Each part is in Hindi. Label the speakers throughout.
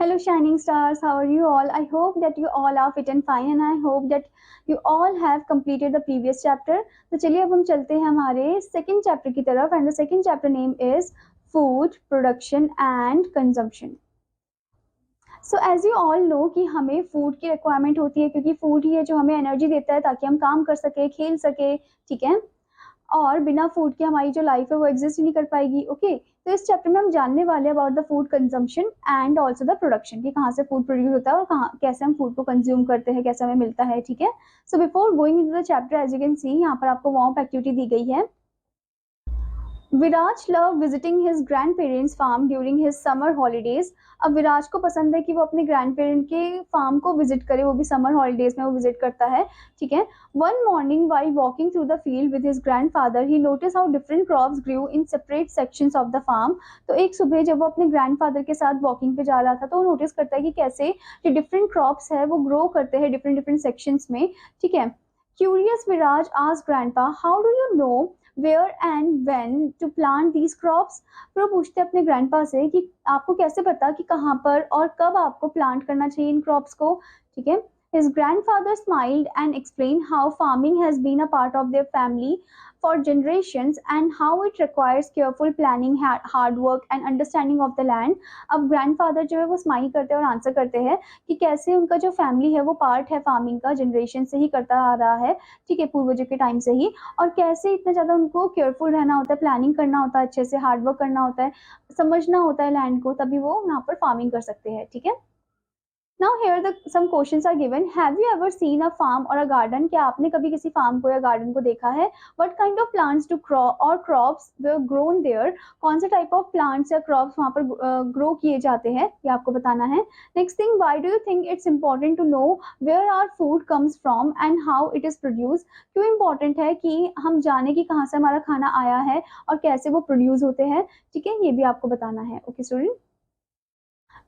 Speaker 1: Hello, shining stars. How are you all? I hope that you all are fit and fine, and I hope that you all have completed the previous chapter. तो चलिए अब हम चलते हैं हमारे सेकंड चैप्टर की तरफ and the second chapter name is food production and consumption. So as you all know कि हमें फूड की रिक्वायरमेंट होती है क्योंकि फूड ही है जो हमें एनर्जी देता है ताकि हम काम कर सके, खेल सके. ठीक है. और बिना फूड के हमारी जो लाइफ है वो एग्जिस्ट ही नहीं कर पाएगी. ओके. तो इस चैप्टर में हम जानने वाले हैं about the food consumption and also the production कि कहाँ से फूड प्रोड्यूस होता है और कहाँ कैसे हम फूड को कंज्यूम करते हैं, कैसे हमें मिलता है. ठीक है. So before going into the chapter as you can see यहाँ पर आपको वार्म एक्टिविटी दी गई है. Viraj love visiting his grandparents farm during his summer holidays. अब विराज को पसंद है कि वो अपने ग्रैंड पेरेंट के फार्म को विजिट करे, वो भी समर हॉलीडेज में वो विजिट करता है. ठीक है. One morning while walking through the field with his grandfather he notice how different crops grew in separate sections of the farm. तो एक सुबह जब वो अपने ग्रैंडफादर के साथ वॉकिंग पे जा रहा था तो वो नोटिस करता है कि कैसे जो डिफरेंट क्रॉप्स है वो ग्रो करते हैं डिफरेंट डिफरेंट सेक्शंस में. ठीक है. Curious Viraj asked grandpa how do you know where and when to plant these crops. फिर वो पूछते हैं अपने ग्रैंडपा से कि आपको कैसे पता कि कहाँ पर और कब आपको प्लांट करना चाहिए इन क्रॉप्स को. ठीक है. His grandfather smiled and explained how farming has been a part of their family for generations and how it requires careful planning, hard work and understanding of the land. अब ग्रैंडफादर जो है वो स्माइल करते हैं और आंसर करते हैं कि कैसे उनका जो फैमिली है वो पार्ट है फार्मिंग का, जनरेशन से ही करता आ रहा है. ठीक है. पूर्वजों के टाइम से ही. और कैसे इतना ज़्यादा उनको केयरफुल रहना होता है, प्लानिंग करना होता है, अच्छे से हार्ड वर्क करना होता है, समझना होता है लैंड को, तभी वो यहाँ पर फार्मिंग कर सकते हैं. ठीक है. Now here the some questions are given. Have you ever seen a farm or a garden? क्या आपने कभी किसी फार्म को या गार्डन को देखा है? What kind of plants do crops were grown there? कौन से टाइप ऑफ प्लांट्स या क्रॉप्स वहाँ पर ग्रो किए जाते हैं, ये आपको बताना है. Next thing, why do you think it's important to know where our food comes from and how it is produced? क्यों इम्पोर्टेंट है कि हम जाने कि कहाँ से हमारा खाना आया है और कैसे वो प्रोड्यूस होते हैं. ठीक है. ये भी आपको बताना है. Okay student.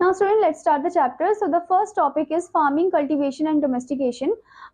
Speaker 1: Now student, let's start the chapter. So the first topic is farming, cultivation and domestication.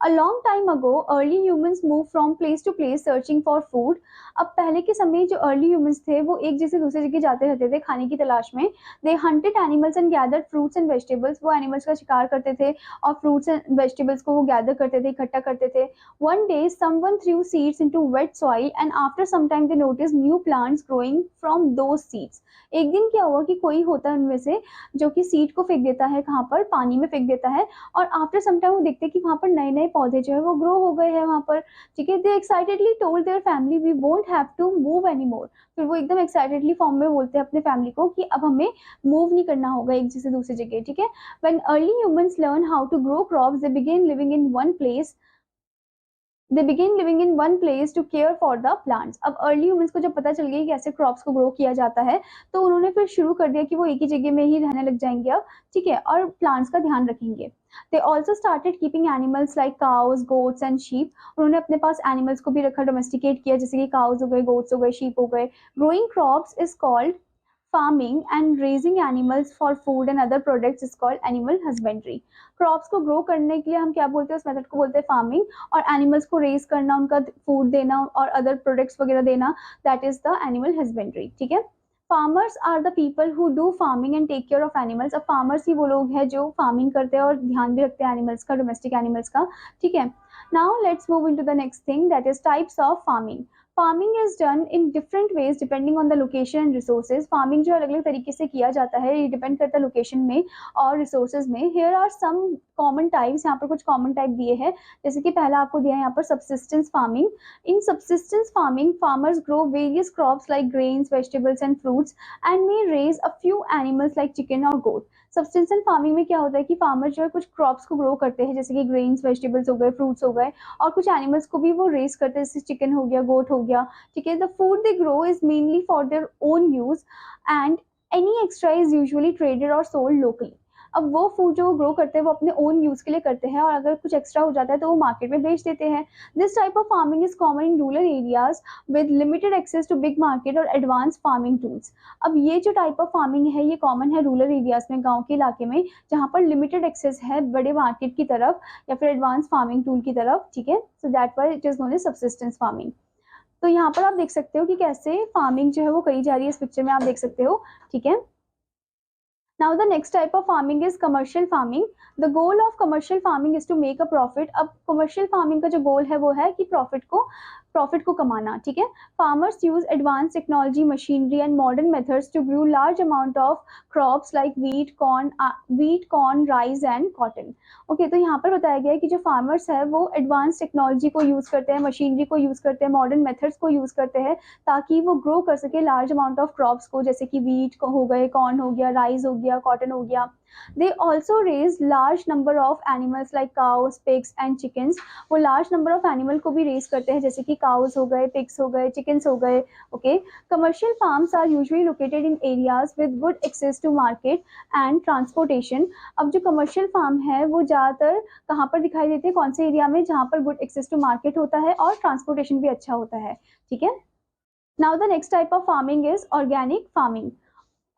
Speaker 1: A long time ago, early humans moved from place to place searching for food. अब पहले के समय जो early humans थे वो एक जगह से दूसरी जगह जाते रहते थे खाने की तलाश में. They hunted animals and gathered fruits and vegetables. वो animals का शिकार करते थे और fruits and vegetables को वो gather करते थे, इकट्ठा करते थे. One day, someone threw seeds into wet soil and after some time they noticed new plants growing from those seeds. एक दिन क्या हुआ कि कोई होता है उनमें से जो कि सीड को फेंक देता है, कहाँ पर पानी में फेंक देता है और आफ्टर सम टाइम वो देखते हैं कि वहाँ पर नए नए पौधे जो है वो ग्रो हो गए हैं वहाँ पर. ठीक है. They excitedly told their family we won't have to move any more. फिर वो एकदम एक्साइटेडली फॉर्म में बोलते हैं अपने फैमिली को कि अब हमें मूव नहीं करना होगा एक जगह से दूसरी जगह. ठीक है. When early humans learn how to grow crops they begin living in one place. They begin living in one place to care for the plants. अब अर्ली ह्यूमंस को जब पता चल गया कि कैसे क्रॉप्स को ग्रो किया जाता है तो उन्होंने फिर शुरू कर दिया कि वो एक ही जगह में ही रहने लग जाएंगे अब. ठीक है. और प्लांट्स का ध्यान रखेंगे. They also started keeping animals like cows, goats and sheep. उन्होंने अपने पास एनिमल्स को भी रखा, डोमेस्टिकेट किया, जैसे कि काउज हो गए, गोट्स हो गए, शीप हो गए. Growing crops is called farming and raising animals for food and other products is called animal husbandry. Crops को ग्रो करने के लिए हम क्या बोलते हैं, उस मेथड को बोलते हैं फार्मिंग. और एनिमल्स को रेज करना, उनका फूड देना और अदर प्रोडक्ट्स वगैरह देना, that is the animal husbandry. ठीक है. Farmers are the people who do farming and take care of animals. अब फार्मर्स ही वो लोग हैं जो फार्मिंग करते हैं और ध्यान भी रखते हैं एनिमल्स का, डोमेस्टिक एनिमल्स का. ठीक है. Now let's move into the next thing, that is types of farming. Farming is done in different ways depending on the location and resources. Farming जो अलग अलग तरीके से किया जाता है, ये डिपेंड करता है लोकेशन में और रिसोर्सेज में. Here are some common types. यहाँ पर कुछ कॉमन टाइप दिए हैं, जैसे कि पहला आपको दिया है यहाँ पर subsistence farming. In subsistence farming farmers grow various crops like grains, vegetables and fruits and may raise a few animals like chicken और गोट. सब्सटेंशियल फार्मिंग में क्या होता है कि फार्मर जो है कुछ क्रॉप्स को ग्रो करते हैं, जैसे कि ग्रेन्स, वेजिटेबल्स हो गए, फ्रूट्स हो गए, और कुछ एनिमल्स को भी वो रेस करते हैं, जैसे चिकन हो गया, गोट हो गया. ठीक है. The food they grow is mainly for their own use and any extra is usually traded और सोल्ड लोकली. अब वो फूड जो वो ग्रो करते हैं वो अपने ओन यूज के लिए करते हैं और अगर कुछ एक्स्ट्रा हो जाता है तो वो मार्केट में बेच देते हैं. This type of farming is common in rural areas with limited access to big market और एडवांस फार्मिंग टूल्स. अब ये जो टाइप ऑफ फार्मिंग है ये कॉमन है रूरल एरियाज में, गाँव के इलाके में, जहाँ पर लिमिटेड एक्सेस है बड़े मार्केट की तरफ या फिर एडवांस फार्मिंग टूल की तरफ. ठीक है. So that why it is known as subsistence farming. तो यहाँ पर आप देख सकते हो कि कैसे फार्मिंग जो है वो करी जा रही है, इस पिक्चर में आप देख सकते हो. ठीक है. Now the next type of farming is commercial farming. The goal of commercial farming is to make a profit. अब commercial farming का जो goal है वो है कि profit को कमाना, ठीक है. Farmers use advanced technology, machinery and modern methods to grow large amount of crops like wheat, corn, rice and cotton. Okay, तो यहाँ पर बताया गया है कि जो farmers है वो advanced technology को use करते हैं, machinery को use करते हैं, modern methods को use करते हैं ताकि वो grow कर सके large amount of crops को, जैसे कि wheat हो गए, corn हो गया, rice हो गया, cotton हो गया. They also raise large number of animals like cows, pigs and chickens. वो large number of animal को भी raise करते हैं, जैसे कि cows हो गए, pigs हो गए, chickens हो गए. Okay, commercial farms are usually located in areas with good access to market and transportation. अब जो commercial farm है वो ज़्यादातर कहाँ पर दिखाई देते हैं, कौन से एरिया में, जहाँ पर good access to market होता है और transportation भी अच्छा होता है, ठीक है. Now the next type of farming is organic farming.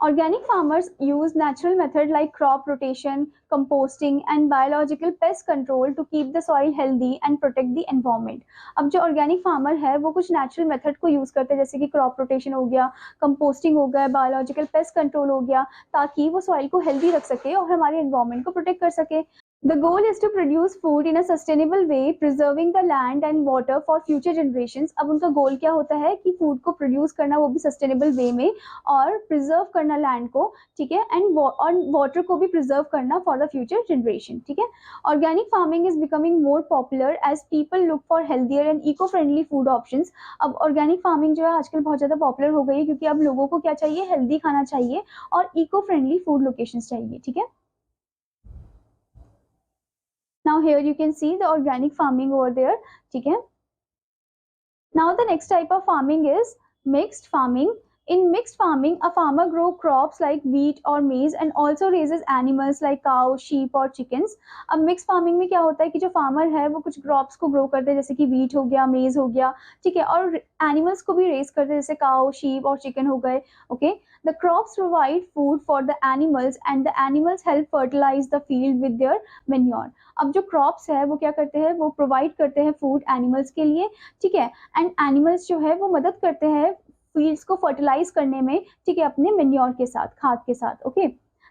Speaker 1: Organic farmers use natural methods like crop rotation, composting and biological pest control to keep the soil healthy and protect the environment. अब जो organic farmer है वो कुछ natural method को use करते हैं, जैसे कि crop rotation हो गया, composting हो गया, biological pest control हो गया, ताकि वो soil को healthy रख सके और हमारे environment को protect कर सके. The goal is to produce food in a sustainable way, preserving the land and water for future generations. अब उनका गोल क्या होता है कि फूड को प्रोड्यूस करना, वो भी सस्टेनेबल वे में, और प्रिजर्व करना लैंड को, ठीक है, एंड वाटर को भी प्रिजर्व करना फॉर द फ्यूचर जनरेशन, ठीक है. Organic farming is becoming more popular as people look for healthier and eco friendly food options. अब ऑर्गेनिक फार्मिंग जो है आजकल बहुत ज़्यादा पॉपुलर हो गई है, क्योंकि अब लोगों को क्या चाहिए, हेल्दी खाना चाहिए और इको फ्रेंडली फूड लोकेशंस चाहिए, ठीक है. Now here you can see the organic farming over there, ठीक है. Now the next type of farming is mixed farming. In mixed farming, a farmer grows crops like wheat or maize and also raises animals like cows, sheep और chickens. अब mixed farming में क्या होता है कि जो farmer है वो कुछ crops को grow करते हैं, जैसे कि wheat हो गया, maize हो गया, ठीक है, और animals को भी raise करते हैं, जैसे cow, sheep और chicken हो गए. Okay, the crops provide food for the animals and the animals help fertilize the field with their manure. अब जो crops है वो क्या करते हैं, वो provide करते हैं food animals के लिए, ठीक है, and animals जो है वो मदद करते हैं फील्ड्स को फर्टिलाइज करने में, ठीक है, अपने मेन्योर के साथ, खाद के साथ. Okay,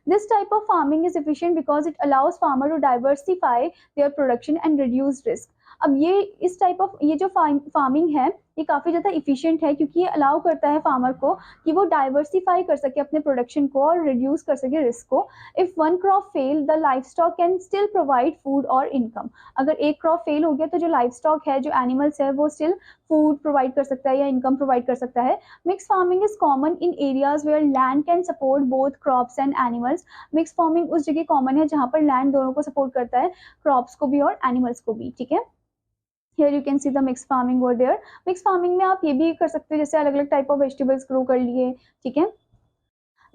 Speaker 1: this type of farming is efficient because it allows farmer to diversify their production and reduce risk. अब ये इस टाइप ऑफ ये जो फार्मिंग है ये काफ़ी ज़्यादा इफिशिएंट है, क्योंकि ये अलाउ करता है फार्मर को कि वो डाइवर्सिफाई कर सके अपने प्रोडक्शन को और रिड्यूस कर सके रिस्क को. If one crop fail, the life stock can still provide food और इनकम. अगर एक क्रॉप फेल हो गया तो जो लाइफ स्टॉक है, जो एनिमल्स है, वो स्टिल फूड प्रोवाइड कर सकता है या इनकम प्रोवाइड कर सकता है. Mix farming is common in areas where land can support both crops and animals. Mix farming उस जगह कॉमन है जहाँ पर लैंड दोनों को सपोर्ट करता है, क्रॉप्स को भी और एनिमल्स को भी, ठीक है. Here you can see the mixed farming over there. Mixed farming में आप ये भी कर सकते हो, जैसे अलग अलग टाइप ऑफ वेजिटेबल्स ग्रो कर लिए, ठीक है.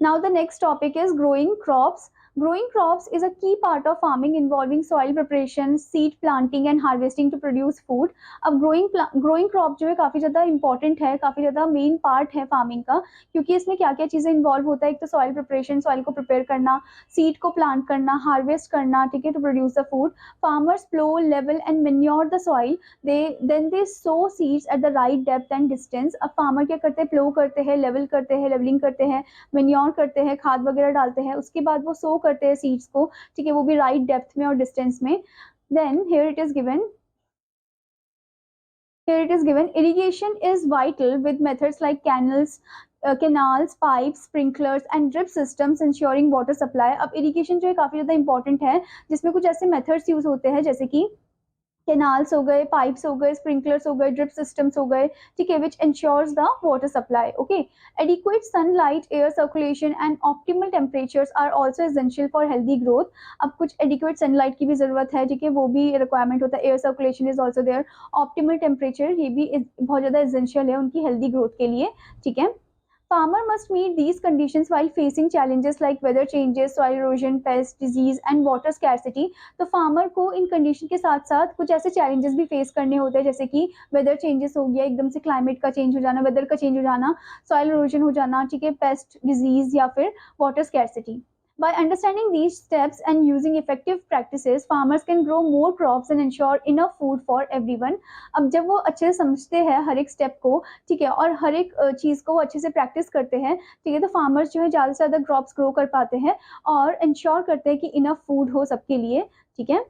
Speaker 1: Now the next topic is growing crops. Growing crops is a key part of farming involving soil preparation, seed planting and harvesting to produce food. अब growing crop जो है काफ़ी ज़्यादा important है, काफ़ी ज़्यादा main part है farming का, क्योंकि इसमें क्या क्या चीज़ें involve होता है. एक तो soil preparation, soil को prepare करना, seed को plant करना, harvest करना, ठीक है, to produce the food. Farmers plow, level and manure the soil. Then they sow seeds at the right depth and distance. अब farmer क्या करते हैं, plow करते हैं, level करते हैं, leveling करते हैं, manure करते हैं, खाद वगैरह डालते हैं, उसके बाद वो सो करते हैं सीड्स को, ठीक है, वो भी राइट डेप्थ में और डिस्टेंस में. Then here it is given irrigation is vital with methods like canals, pipes, sprinklers and drip systems ensuring water supply. अब irrigation जो है काफ़ी ज़्यादा इंपॉर्टेंट है, जिसमें कुछ ऐसे मेथड्स यूज होते हैं, जैसे कि कैनाल्स हो गए, पाइप्स हो गए, स्प्रिंकलर्स हो गए, ड्रिप सिस्टम्स हो गए, ठीक है, which ensures the water supply. Okay, adequate sunlight, air circulation and optimal temperatures are also essential for healthy growth. अब कुछ एडिक्वेट सनलाइट की भी ज़रूरत है, ठीक है, वो भी रिक्वायरमेंट होता है. Air circulation is also there. Optimal temperature, ये भी बहुत ज़्यादा एसेंशियल है उनकी हेल्दी ग्रोथ के लिए, ठीक है. Farmer must meet these conditions while facing challenges like weather changes, soil erosion, pests, disease and water scarcity. तो farmer को इन condition के साथ साथ कुछ ऐसे challenges भी face करने होते हैं, जैसे कि weather changes हो गया, एकदम से climate का change हो जाना, weather का change हो जाना, soil erosion हो जाना, ठीक है, pest, disease या फिर water scarcity. By understanding these steps and using effective practices, farmers can grow more crops and ensure enough food for everyone. अब जब वो अच्छे से समझते हैं हर एक स्टेप को, ठीक है, और हर एक चीज़ को वो अच्छे से प्रैक्टिस करते हैं, ठीक है, तो फार्मर्स जो है ज़्यादा से ज़्यादा क्रॉप्स ग्रो कर पाते हैं और इंश्योर करते हैं कि इनफ फूड हो सबके लिए, ठीक है।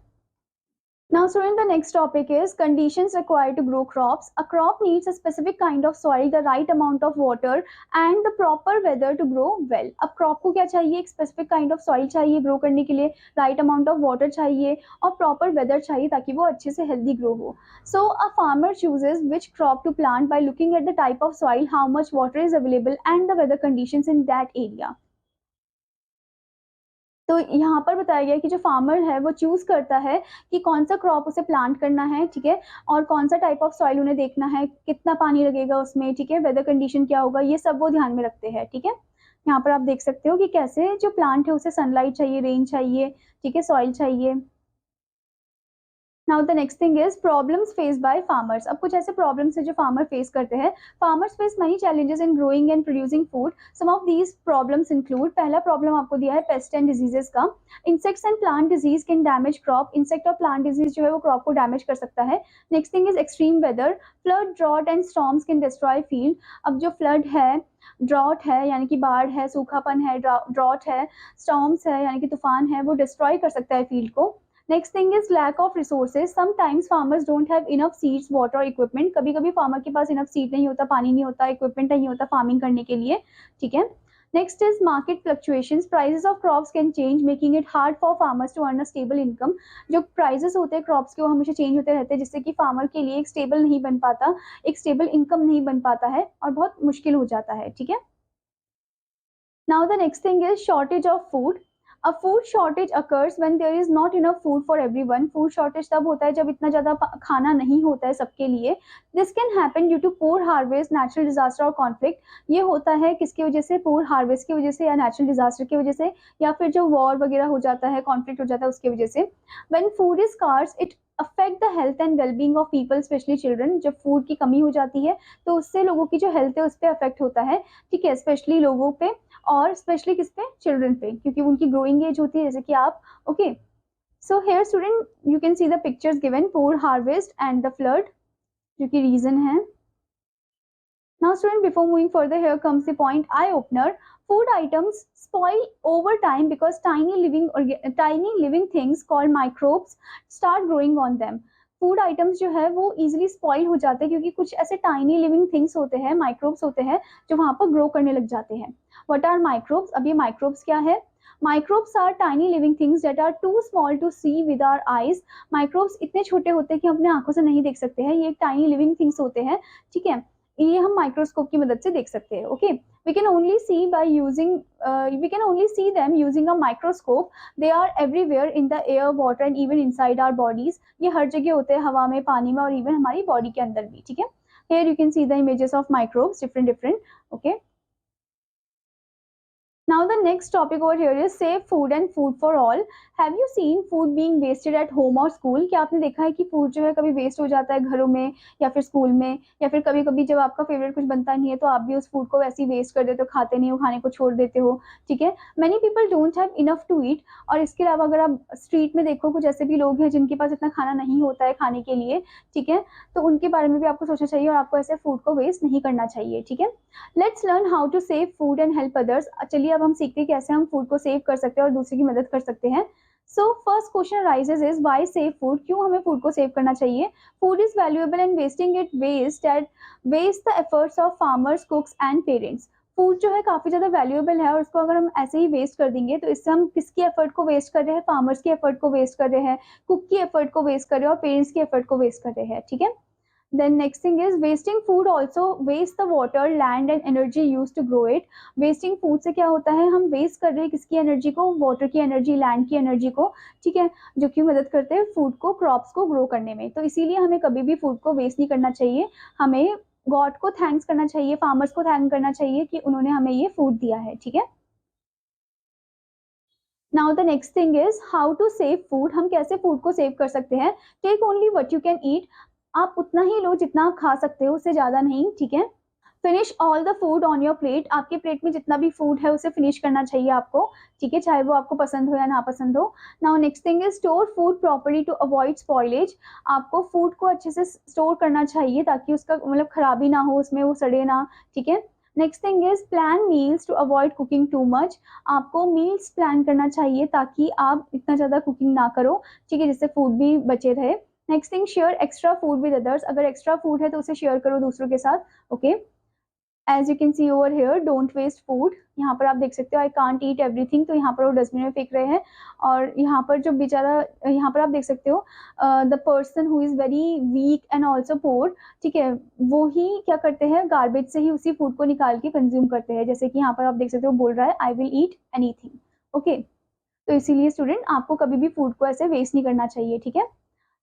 Speaker 1: Now, student, the next topic is conditions required to grow crops. A crop needs a specific kind of soil, the right amount of water, and the proper weather to grow well. अब crop को क्या चाहिए? एक specific kind of soil चाहिए grow करने के लिए, right amount of water चाहिए और proper weather चाहिए ताकि वो अच्छे से healthy grow हो. So, a farmer chooses which crop to plant by looking at the type of soil, how much water is available, and the weather conditions in that area. तो यहाँ पर बताया गया है कि जो फार्मर है वो चूज़ करता है कि कौन सा क्रॉप उसे प्लांट करना है, ठीक है, और कौन सा टाइप ऑफ सॉइल उन्हें देखना है, कितना पानी लगेगा उसमें, ठीक है, वेदर कंडीशन क्या होगा, ये सब वो ध्यान में रखते हैं, ठीक है। यहाँ पर आप देख सकते हो कि कैसे जो प्लांट है उसे सनलाइट चाहिए, रेन चाहिए, ठीक है, सॉइल चाहिए। Now the next thing is problems faced by farmers. अब कुछ ऐसे problems हैं जो farmer face करते हैं. Farmers face many challenges in growing and producing food. Some of these problems include, पहला problem आपको दिया है pest and diseases का. Insects and plant disease can damage crop. Insect और plant disease जो है वो crop को damage कर सकता है. Next thing is extreme weather. Flood, drought and storms can destroy field. अब जो flood है, ड्रॉट है यानी कि बाढ़ है, सूखापन है, ड्रॉट है, स्टॉर्म्स है यानी कि तूफान है, वो डिस्ट्रॉय कर सकता है फील्ड को. Next thing is lack of resources. Sometimes farmers don't have enough seeds, water और इक्विपमेंट. कभी कभी फार्मर के पास इनफ सीड नहीं होता, पानी नहीं होता, इक्विपमेंट नहीं होता फार्मिंग करने के लिए, ठीक है. Next is market fluctuations. Prices of crops can change making it hard for farmers to earn a stable income. जो प्राइसेस होते हैं क्रॉप्स के वो हमेशा चेंज होते रहते हैं जिससे कि फार्मर के लिए एक स्टेबल नहीं बन पाता, एक स्टेबल इनकम नहीं बन पाता है और बहुत मुश्किल हो जाता है, ठीक है. Now the next thing is shortage of food. A food shortage occurs when there is not enough food for everyone. Food shortage तब होता है जब इतना ज़्यादा खाना नहीं होता है सबके लिए. This can happen due to poor harvest, natural disaster और conflict. ये होता है किसकी वजह से? poor harvest की वजह से या natural disaster की वजह से या फिर जो war वगैरह हो जाता है, conflict हो जाता है उसकी वजह से. When food is scarce, it affect the health and well-being of people, especially children. जब फूड की कमी हो जाती है तो उससे लोगों की जो हेल्थ है उस पर अफेक्ट होता है, ठीक है, स्पेशली लोगों पे और स्पेशली किस पे? चिल्ड्रन पे, क्योंकि उनकी ग्रोइंग एज होती है जैसे कि आप, okay. So here student you can see the pictures given, poor harvest and the flood, जो कि रीजन है. Now student before moving further, here comes the point eye opener. Food items spoil over time because tiny living things called microbes start growing on them. Food items जो है वो इजीली स्पॉइल हो जाते हैं क्योंकि कुछ ऐसे टाइनी लिविंग थिंग्स होते हैं, माइक्रोब्स होते हैं जो वहां पर ग्रो करने लग जाते हैं. What are microbes? अब ये माइक्रोब्स क्या है? Microbes are tiny living things that are too small to see with our eyes. Microbes इतने छोटे होते हैं कि हम अपने आंखों से नहीं देख सकते हैं. ये टाइनी लिविंग थिंग्स होते हैं, ठीक है, ये हम माइक्रोस्कोप की मदद से देख सकते हैं, okay. we can only see them using a microscope. They are everywhere in the air, water and even inside our bodies. ये हर जगह होते हैं, हवा में, पानी में और इवन हमारी बॉडी के अंदर भी, ठीक है. Here you can see the images of microbes, different, okay. Now the next topic over here is safe food and food for all. Have you seen food being wasted at home or school? क्या आपने देखा है कि फूड जो है कभी वेस्ट हो जाता है घरों में या फिर स्कूल में, या फिर कभी कभी जब आपका फेवरेट कुछ बनता नहीं है तो आप भी उस फूड को वैसे ही वेस्ट कर देते हो, खाते नहीं हो, खाने को छोड़ देते हो, ठीक है. Many people don't have enough to eat. और इसके अलावा अगर आप स्ट्रीट में देखो, कुछ ऐसे भी लोग हैं जिनके पास इतना खाना नहीं होता है खाने के लिए, ठीक है, तो उनके बारे में भी आपको सोचना चाहिए और आपको ऐसे फूड को वेस्ट नहीं करना चाहिए, ठीक है. Let's learn how to save food and help others. चलिए अब हम सीखते हैं कैसे हम फूड को सेव कर सकते हैं और दूसरे की मदद कर सकते हैं. So first question arises is why save food. क्यों हमें फूड को सेव करना चाहिए? Food is valuable and wasting it waste the efforts of farmers, cooks and parents. Food जो है काफी ज्यादा वैल्यूएबल है और उसको अगर हम ऐसे ही वेस्ट कर देंगे तो इससे हम किसकी एफर्ट को वेस्ट कर रहे हैं? फार्मर्स की एफर्ट को वेस्ट कर रहे हैं, कुक की एफर्ट को वेस्ट कर रहे हैं और पेरेंट्स की एफर्ट को वेस्ट कर रहे हैं, ठीक है. Then next thing is wasting food also waste the water, land and energy used to grow it. Wasting food से क्या होता है? हम वेस्ट कर रहे हैं किसकी एनर्जी को? वाटर की एनर्जी, लैंड की एनर्जी को, ठीक है, जो कि मदद करते हैं फूड को, क्रॉप्स को ग्रो करने में. तो इसीलिए हमें कभी भी फूड को वेस्ट नहीं करना चाहिए. हमें गॉड को थैंक्स करना चाहिए, फार्मर्स को थैंक करना चाहिए कि उन्होंने हमें ये फूड दिया है, ठीक है. Now the next thing is how to save food. हम कैसे फूड को सेव कर सकते हैं? Take only what you can eat. आप उतना ही लो जितना आप खा सकते हो, उससे ज्यादा नहीं, ठीक है. Finish all the food on your plate, आपके प्लेट में जितना भी फूड है उसे फिनिश करना चाहिए आपको, ठीक है, चाहे वो आपको पसंद हो या ना पसंद हो। Now next thing is store food properly to avoid spoilage, आपको फूड को अच्छे से स्टोर करना चाहिए ताकि उसका मतलब खराबी ना हो, उसमें वो सड़े ना, ठीक है। Next thing is plan meals to avoid cooking too much, आपको मील्स प्लान करना चाहिए ताकि आप इतना ज़्यादा कुकिंग ना करो, ठीक है, जिससे फूड भी बचे रहे। Next thing, share extra food with others, अगर एक्स्ट्रा फूड है तो उसे शेयर करो दूसरों के साथ, okay. As you can see over here, don't waste food, यहाँ पर आप देख सकते हो आई कांट ईट एवरीथिंग, तो यहाँ पर वो डस्टबिन में फेंक रहे हैं। और यहाँ पर जो बेचारा, यहाँ पर आप देख सकते हो the person who is very weak and also poor, ठीक है, वो ही क्या करते हैं, गार्बेज से ही उसी फूड को निकाल के कंज्यूम करते हैं, जैसे कि यहाँ पर आप देख सकते हो बोल रहा है I will eat anything, okay. तो इसीलिए स्टूडेंट आपको कभी भी फूड को ऐसे वेस्ट नहीं करना चाहिए, ठीक है।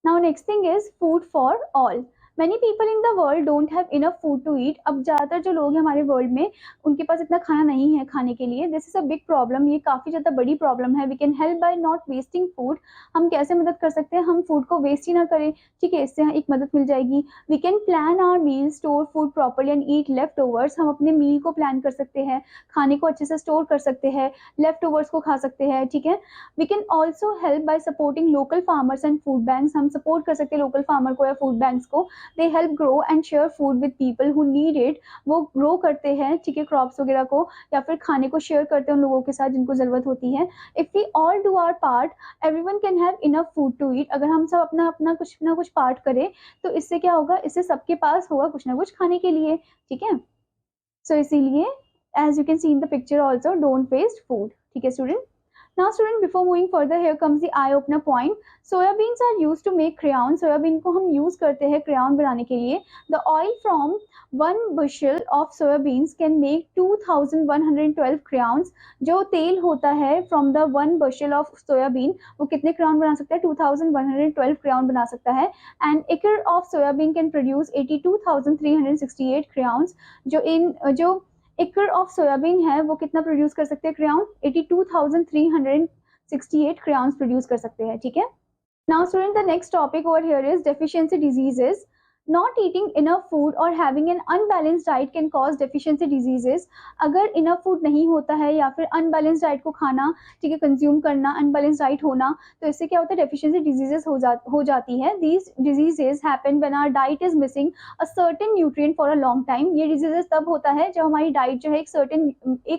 Speaker 1: Now next thing is food for all. Many people in the world don't have enough food to eat. अब ज़्यादातर जो लोग हैं हमारे वर्ल्ड में उनके पास इतना खाना नहीं है खाने के लिए। This is a big problem. ये काफ़ी ज़्यादा बड़ी प्रॉब्लम है। We can help by not wasting food. हम कैसे मदद कर सकते हैं, हम फूड को वेस्ट ही ना करें, ठीक है, इससे एक मदद मिल जाएगी। We can plan our meals, store food properly and eat leftovers. हम अपने मील को प्लान कर सकते हैं, खाने को अच्छे से स्टोर कर सकते हैं, लेफ्टओवर्स को खा सकते हैं, ठीक है। We can also help by supporting local farmers and food banks, हम सपोर्ट कर सकते हैं लोकल फार्मर को या फूड बैंक्स को। They help grow and share food with people who need it, वो ग्रो करते हैं, ठीक है, क्रॉप्स वगैरह को या फिर खाने को शेयर करते हैं उन लोगों के साथ जिनको ज़रूरत होती है। If we all do our part, everyone can have enough food to eat, अगर हम सब अपना अपना कुछ ना कुछ पार्ट करें तो इससे क्या होगा, इससे सबके पास होगा कुछ ना कुछ खाने के लिए, ठीक है। सो इसीलिए as you can see in the picture also, don't waste food, ठीक है student. Now student, before moving further, here comes the eye opener point. Soyabeans are used to make crayon. Soybean को हम यूज करते हैं क्रेयॉन बनाने के लिए। The oil from 1 bushel of soybeans can make 2112 crayons. जो तेल होता है from the 1 bushel of soybean, वो कितने क्रेयॉन बना सकता है, 2112 क्रेयॉन बना सकता है। And acre of soybean can produce 82,368 crayons. जो एकड़ ऑफ सोयाबीन है वो कितना प्रोड्यूस कर सकते हैं क्रेयॉन, 82,368 क्रेयॉन्स प्रोड्यूस कर सकते हैं, ठीक है। Now student, the next topic over here is deficiency diseases. Not eating enough food or having an unbalanced diet can cause deficiency diseases. अगर enough food नहीं होता है या फिर unbalanced diet को खाना, ठीक है, कंज्यूम करना, unbalanced diet होना, तो इससे क्या होता है, deficiency diseases हो जाती है। These diseases happen when our diet is missing a certain nutrient for a long time. ये diseases तब होता है जब हमारी डाइट जो है एक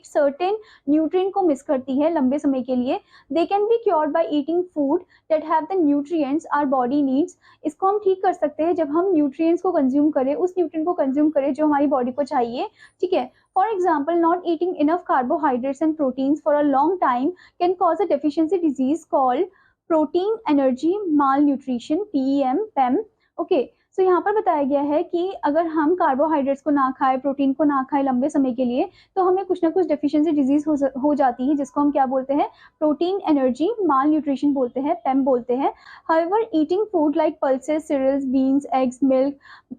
Speaker 1: certain nutrient को मिस करती है लंबे समय के लिए। They can be cured by eating food that have the nutrients our body needs. इसको हम ठीक कर सकते हैं जब हम न्यूट्रिएंट्स को कंज्यूम करें, उस न्यूट्रिएंट को कंज्यूम करें जो हमारी बॉडी को चाहिए, ठीक है। For example, not eating enough carbohydrates and proteins for a long time can cause a deficiency disease called protein energy malnutrition, PEM, okay. So यहाँ पर बताया गया है कि अगर हम कार्बोहाइड्रेट्स को ना खाएं, प्रोटीन को ना खाएं लंबे समय के लिए, तो हमें कुछ ना कुछ डेफिशिएंसी डिजीज हो जाती है, जिसको हम क्या बोलते हैं, प्रोटीन एनर्जी माल न्यूट्रिशन बोलते हैं, PEM बोलते हैं। However, eating food like pulses, cereals, beans, eggs, milk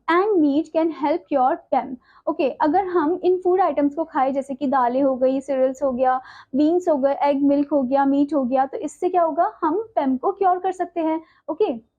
Speaker 1: and meat can help cure PEM. Okay, अगर हम इन फूड आइटम्स को खाएं जैसे कि दालें हो गई, सीरियल्स हो गया, बीन्स हो गए, एग मिल्क हो गया, मीट हो गया, तो इससे क्या होगा, हम PEM को क्योर कर सकते हैं, okay.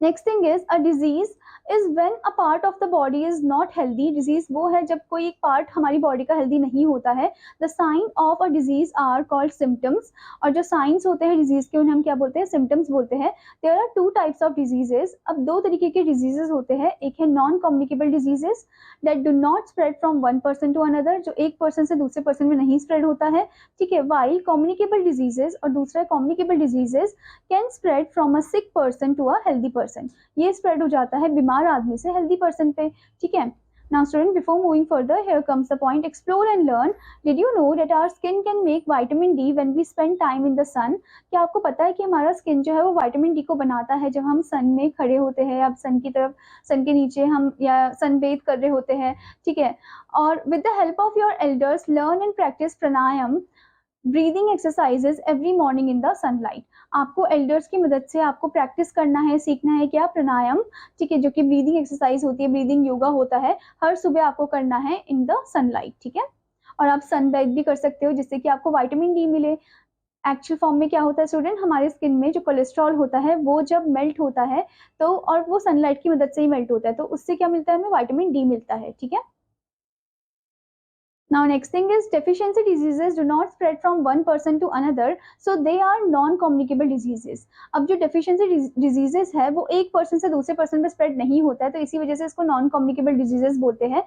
Speaker 1: Next thing is a disease is when a part of the body is not healthy. Disease वो है जब कोई एक पार्ट हमारी बॉडी का हेल्दी नहीं होता है। The sign of a disease are called symptoms, और जो साइंस होते हैं डिजीज के उन्हें हम क्या बोलते हैं, सिम्टम्स बोलते हैं। There are 2 types of diseases. अब 2 तरीके के डिजीजेस होते हैं, एक है non communicable diseases that do not spread from one person to another, जो एक पर्सन से दूसरे पर्सन में नहीं स्प्रेड होता है, ठीक है। वाइल कम्युनिकेबल डिजीजेस, और दूसरा communicable diseases can spread from a sick person to a healthy person, ये स्प्रेड हो जाता है बीमार आदमी से हेल्दी पर्सन पे, ठीक है। Now student, before moving further, here comes the point, explore and learn. Did you know that our skin can make vitamin D when we spend time in the sun? क्या आपको पता है कि हमारा स्किन जो है वो विटामिन डी को बनाता है जब हम सन में खड़े होते हैं या सन की तरफ, सन के नीचे हम या सन बेथ कर रहे होते हैं, ठीक है। और with the help of your elders, learn and practice pranayam, breathing exercises every morning in the sunlight. आपको एल्डर्स की मदद से आपको प्रैक्टिस करना है, सीखना है क्या, प्राणायाम, ठीक है, जो कि ब्रीदिंग एक्सरसाइज होती है, ब्रीदिंग योगा होता है, हर सुबह आपको करना है इन द सनलाइट, ठीक है। और आप सनबैथ भी कर सकते हो जिससे कि आपको विटामिन डी मिले। एक्चुअल फॉर्म में क्या होता है स्टूडेंट, हमारे स्किन में जो कोलेस्ट्रॉल होता है वो जब मेल्ट होता है तो, और वो सनलाइट की मदद से ही मेल्ट होता है, तो उससे क्या मिलता है, हमें विटामिन डी मिलता है, ठीक है। Now next thing is deficiency diseases do not spread from one person to another, so they are non communicable diseases. अब जो deficiency diseases है वो एक person से दूसरे person पे spread नहीं होता है, तो इसी वजह से इसको non communicable diseases बोलते हैं.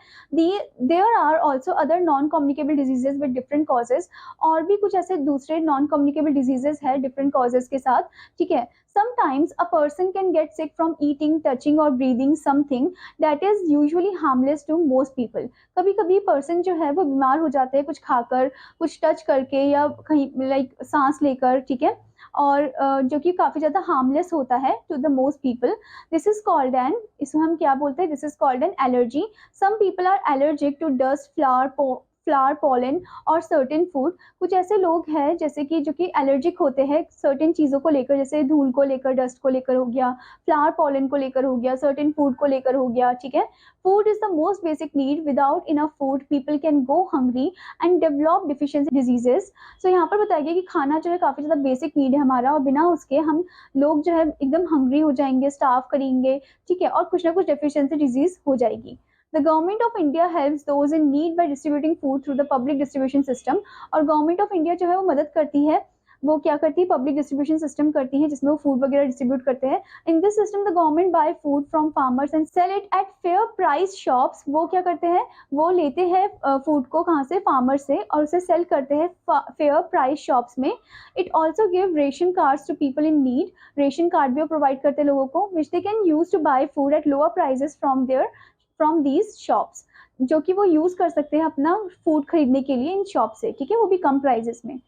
Speaker 1: There are also other non communicable diseases with different causes. और भी कुछ ऐसे दूसरे non communicable diseases है different causes के साथ, ठीक है. Sometimes a person can get sick from eating, touching or breathing something that is usually harmless to most people. कभी कभी पर्सन जो है वो बीमार हो जाते हैं कुछ खाकर, कुछ टच करके या कहीं लाइक सांस लेकर, ठीक है, और जो कि काफी ज्यादा हार्मलेस होता है to the most people. This is called an, इसमें हम क्या बोलते हैं, this is called an allergy. Some people are allergic to dust, flower pollen और सर्टेन फूड. कुछ ऐसे लोग हैं जैसे कि जो कि एलर्जिक होते हैं सर्टेन चीज़ों को लेकर, जैसे धूल को लेकर, डस्ट को लेकर हो गया, फ्लावर पॉलन को लेकर हो गया, सर्टेन फूड को लेकर हो गया, ठीक है. Food is the most basic need. Without enough food people can go hungry and develop deficiency diseases. So यहाँ पर बताया गया कि खाना जो है काफ़ी ज़्यादा बेसिक नीड है हमारा, और बिना उसके हम लोग जो है एकदम हंग्री हो जाएंगे, स्टार्व करेंगे, ठीक है, और कुछ ना कुछ डेफिशिएंसी डिजीज हो जाएगी. The Government of India helps those in need by distributing food through the public distribution system. और Government of India जो है वो मदद करती है, वो क्या करती है, पब्लिक डिस्ट्रीब्यूशन सिस्टम करती है जिसमें वो फूड वगैरह डिस्ट्रीब्यूट करते हैं. In this system the government buy food from farmers and sell it at fair price shops. वो क्या करते हैं, वो लेते हैं फूड को कहाँ से, फार्मर से, और उसे सेल करते हैं फेयर प्राइस शॉप्स में. It also give ration cards to people in need. Ration card भी वो प्रोवाइड करते हैं लोगों को, which they can use to buy food at lower prices from these shops, जो कि वो यूज कर सकते हैं अपना फूड खरीदने के लिए इन शॉप से, ठीक है, वो भी कम प्राइजेस में.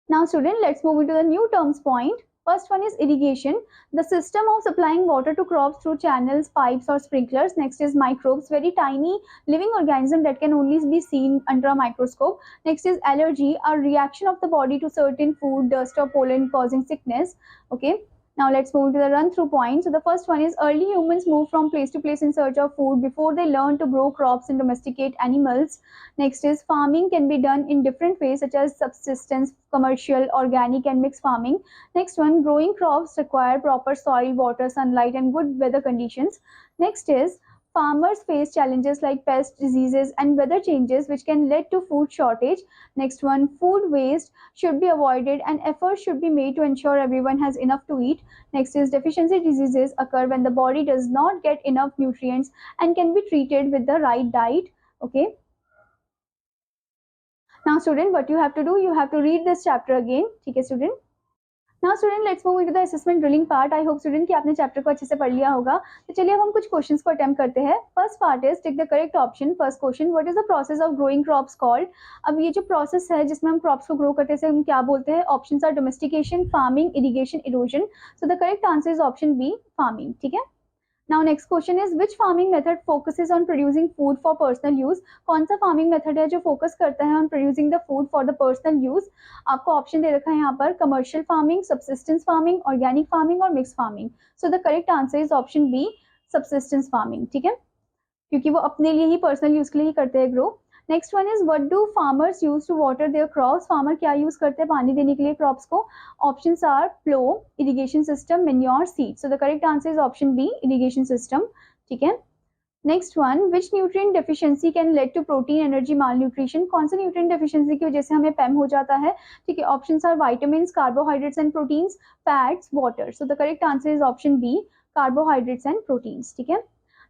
Speaker 1: Now student, let's move into the new terms point. First one is irrigation, the system of supplying water to crops through channels, pipes or sprinklers. Next is microbes, very tiny living organism that can only be seen under a microscope. Next is allergy, a reaction of the body to certain food, dust or pollen causing sickness. Okay. Now let's move to the run through points. So the first one is early humans moved from place to place in search of food before they learned to grow crops and domesticate animals. Next is farming can be done in different ways such as subsistence, commercial, organic and mixed farming. Next one, growing crops require proper soil, water, sunlight and good weather conditions. Next is farmers face challenges like pests, diseases and weather changes which can lead to food shortage. Next one, food waste should be avoided and efforts should be made to ensure everyone has enough to eat. Next is deficiency diseases occur when the body does not get enough nutrients and can be treated with the right diet. Okay. Now student, what you have to do, you have to read this chapter again. ठीक है student. Now student, let's move into the assessment drilling part. I hope student कि आपने चैप्टर को अच्छे से पढ़ लिया होगा. तो चलिए अब हम कुछ क्वेश्चंस को अटेम्प्ट करते हैं. First part is tick the correct option. First question, what is the process of growing crops called. अब ये जो प्रोसेस है जिसमें हम क्रॉप्स को ग्रो करते हैं हम क्या बोलते हैं. Options are domestication, farming, irrigation, erosion. So the correct answer is option B, farming. ठीक है. Now next question is which farming method focuses on producing food for personal use. कौन सा farming method है जो फोकस करता है on producing the food for the personal use. आपको ऑप्शन दे रखा है यहाँ पर commercial farming, subsistence farming, organic farming और mixed farming. So the correct answer is option B, subsistence farming. ठीक है, क्योंकि वो अपने लिए ही पर्सनल यूज के लिए ही करते हैं grow. Next one is what do farmers use to water their crops. Farmer क्या यूज करते हैं पानी देने के लिए क्रॉप्स को. Options are plough, irrigation system, manure, seed. So the correct answer is option B, irrigation system. ठीक है. Next one, which nutrient deficiency can lead to protein energy malnutrition. कौन सा न्यूट्रिएंट डेफिशिएंसी की वजह से हमें पैम हो जाता है. ठीक है. Options are vitamins, carbohydrates and proteins, fats, water. So the correct answer is option B, carbohydrates and proteins. ठीक है.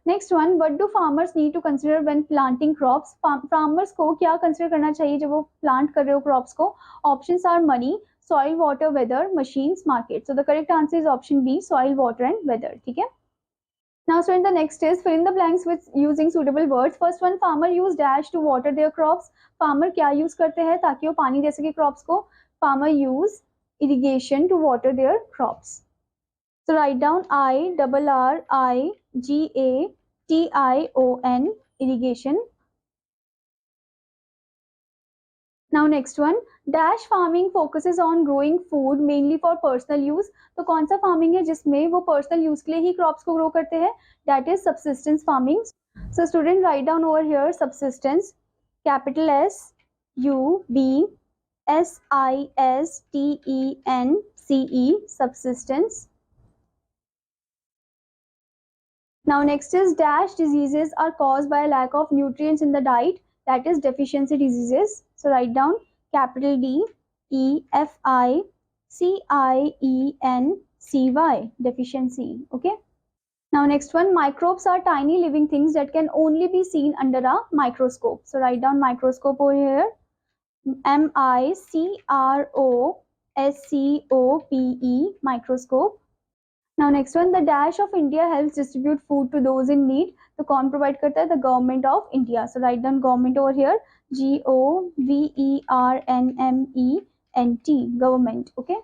Speaker 1: Next one, what do farmers need to consider when planting crops. Farmers को क्या कंसिडर करना चाहिए जब वो प्लांट कर रहे हो क्रॉप्स को. Options are money, soil, water, weather, machines, market. So the correct answer is option B, soil, water and weather. ठीक है. Now student, the next is fill in the blanks with using suitable words. First one, farmer use dash to water their crops. Farmer क्या use करते हैं ताकि वो पानी दे सके crops को. Farmer use irrigation to water their crops. So write down IRRIGATION, irrigation. Now next one, dash farming focuses on growing food mainly for personal use. तो कौन सा farming है जिसमें वो personal use के लिए ही crops को grow करते हैं. That is subsistence farming. So student, write down over here subsistence, capital S U B S I S T E N C E, subsistence. Now next is dash diseases are caused by a lack of nutrients in the diet. that is deficiency diseases. So write down capital DEFICIENCY, deficiency. Okay. Now next one, microbes are tiny living things that can only be seen under a microscope. So write down microscope over here. MICROSCOPE, microscope. Now next one, the dash of India helps distribute food to those in need. तो कौन provide करता है? The government of India. So write down government over here. GOVERNMENT, government. Okay.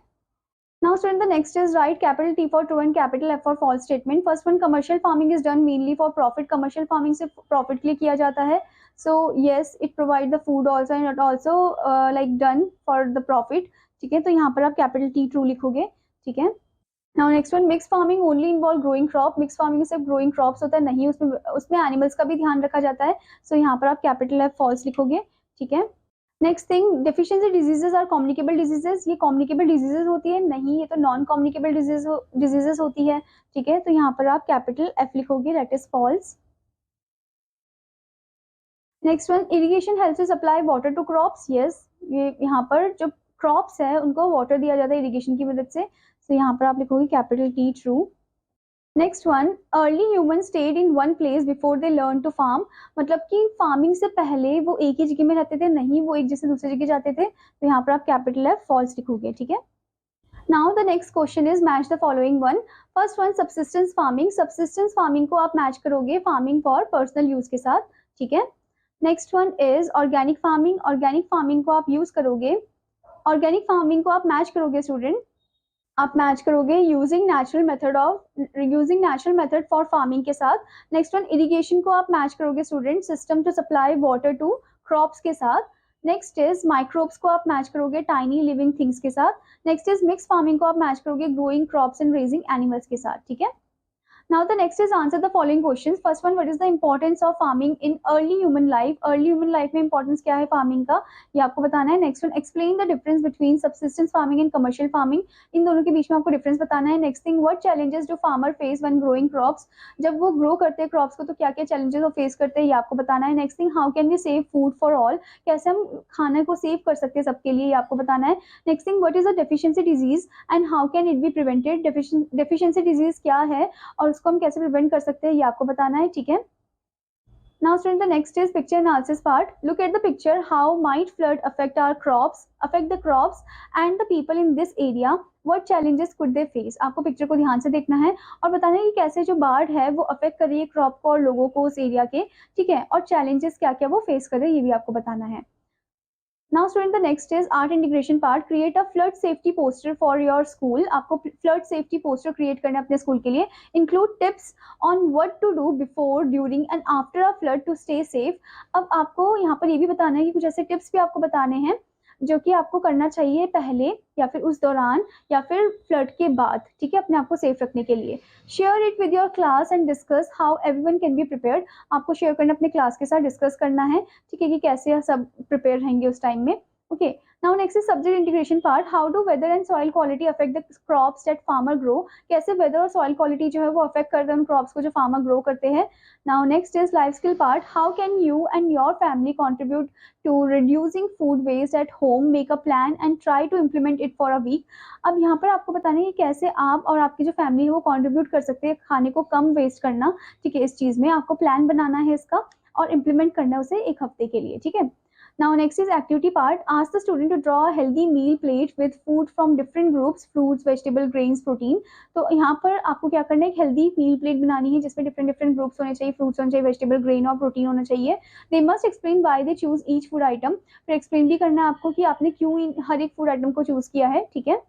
Speaker 1: Now student, the next is write capital T for true and capital F for false statement. First one, commercial farming is done mainly for profit. Commercial farming से profit के लिए किया जाता है. So yes, it provide the food also and it also like done for the profit. ठीक है, तो यहाँ पर आप capital T true लिखोगे. ठीक है. Now next one, mixed farming only involve growing crop. Mixed farming सिर्फ growing crops होता है, नहीं उसमें animals का भी ध्यान रखा जाता है. So यहाँ पर आप capital F false लिखोगे. ठीक है. Next thing, deficiency diseases are communicable diseases. ये कम्युनिकेबल डिजीजेस होती है? नहीं, ये तो नॉन कम्युनिकेबल डिजीजेस होती है. ठीक है, तो यहाँ पर आप कैपिटल एफ लिखोगे, that is false. Next one, irrigation helps to supply water to crops. Yes, ये यहाँ पर जो क्रॉप्स है उनको वाटर दिया जाता है इरिगेशन की मदद से. तो यहाँ पर आप लिखोगे capital T true. Next one, early human stayed in one place before they learn to farm. मतलब कि फार्मिंग से पहले वो एक ही जगह में रहते थे, नहीं वो एक जगह से दूसरी जगह जाते थे. तो यहाँ पर आप कैपिटल एफ फॉल्स लिखोगे. ठीक है. Now the next question is match the following one. First one, subsistence farming. Subsistence farming को आप मैच करोगे फार्मिंग फॉर पर्सनल यूज के साथ. ठीक है. Next one is organic farming. Organic farming को आप यूज करोगे, ऑर्गेनिक फार्मिंग को आप मैच करोगे स्टूडेंट, आप मैच करोगे using natural method for farming के साथ. नेक्स्ट वन, इरिगेशन को आप मैच करोगे student, system to supply water to crops के साथ. नेक्स्ट इज माइक्रोब्स को आप मैच करोगे टाइनी लिविंग थिंग्स के साथ. नेक्स्ट इज मिक्स फार्मिंग को आप मैच करोगे growing crops and raising animals के साथ. ठीक है. Now the next is answer the following questions. First one, what is the importance of farming in early human life? Early human life में importance क्या है farming का, ये आपको बताना है. Next one, explain the difference between subsistence farming and commercial farming. इन दोनों के बीच में आपको difference बताना है. Next thing, what challenges do farmer face when growing crops? जब वो grow करते हैं crops को तो क्या क्या challenges वो face करते हैं, ये आपको बताना है. Next thing, how can we save food for all? कैसे हम खाने को save कर सकते हैं सबके लिए, ये आपको बताना है. Next thing, what is the deficiency disease and how can it be prevented? Deficiency disease क्या है और उसको हम कैसे प्रिवेंट कर सकते हैं, ये आपको बताना है. ठीक है. Now student, the next is picture analysis part. Look at the picture. How might flood affect the crops and the people in this area? What challenges could they face? आपको पिक्चर को ध्यान से देखना है और बताना है कि कैसे जो बाढ़ है वो अफेक्ट कर रही है क्रॉप को और लोगों को उस एरिया के. ठीक है, और चैलेंजेस क्या क्या वो फेस कर रहे हैं, ये भी आपको बताना है. Now student, the next is art integration part. Create a flood safety poster for your school. आपको flood safety poster create करना है अपने स्कूल के लिए. Include tips on what to do before, during and after a flood to stay safe. अब आपको यहाँ पर ये भी बताना है कि कुछ ऐसे टिप्स भी आपको बताने हैं जो कि आपको करना चाहिए पहले या फिर उस दौरान या फिर फ्लड के बाद. ठीक है, अपने आप को सेफ रखने के लिए. Share it with your class and discuss how everyone can be prepared. आपको शेयर करना, अपने क्लास के साथ डिस्कस करना है. ठीक है, कि कैसे सब प्रिपेयर रहेंगे उस टाइम में. Okay. Now next is subject integration part. How do weather and soil quality affect the crops that farmer grow. कैसे वेदर और सॉइल क्वालिटी जो है वो अफेक्ट करते हैं उन क्रॉप्स को जो फार्मर ग्रो करते हैं. Now next is life skill part. How can you and your family contribute to reducing food waste at home? Make a plan and try to implement it for a week. अब यहाँ पर आपको बताना है कि कैसे आप और आपकी जो फैमिली है वो कंट्रीब्यूट कर सकते हैं खाने को कम वेस्ट करना. ठीक है, इस चीज में आपको प्लान बनाना है इसका और इम्प्लीमेंट करना है उसे एक हफ्ते के लिए. ठीक है. Now next is activity part. Ask the student to draw a healthy meal plate with food from different groups, fruits, vegetable, grains, protein. तो यहाँ पर आपको क्या करना है, एक healthy meal plate बनानी है जिसमें different groups होने चाहिए, fruits होने चाहिए, vegetable, grain और protein होना चाहिए. They must explain why they choose each food item. फिर explain भी करना है आपको कि आपने क्यों हर एक food item को choose किया है. ठीक है.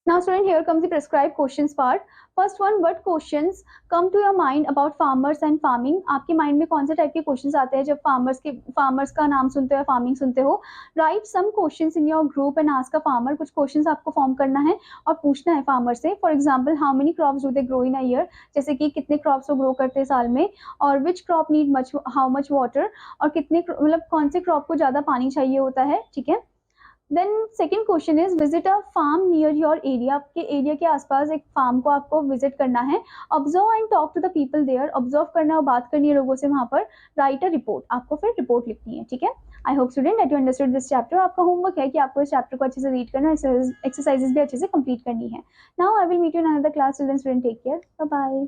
Speaker 1: Now student, here comes the prescribed questions part. First one, what questions come to your mind about farmers and farming? आपके माइंड में कौन से टाइप के क्वेश्चंस आते हैं जब फार्मर्स का नाम सुनते हो, फार्मिंग सुनते हो. Write some questions in your group and ask a farmer. कुछ क्वेश्चंस आपको फॉर्म करना है और पूछना है फार्मर से. For example, how many crops do they grow in a year. जैसे कि कितने क्रॉप्स वो ग्रो करते हैं साल में, और which crop need how much water, और कितने मतलब कौन से क्रॉप को ज्यादा पानी चाहिए होता है. ठीक है. Then second question is visit a farm near your area, आपके एरिया के आसपास एक फार्म को आपको विजिट करना है। Observe and talk to the people there, observe करना और बात करनी है लोगों से वहां पर। राइट अ रिपोर्ट, आपको फिर रिपोर्ट लिखनी है, ठीक है। I hope student that you understood this chapter. आपका होमवर्क है कि आपको इस चैप्टर को अच्छे से रीड करना है, एक्सरसाइजेस भी अच्छे से कंप्लीट करनी है। Now I will meet you in another class. Children, student, take care, bye bye.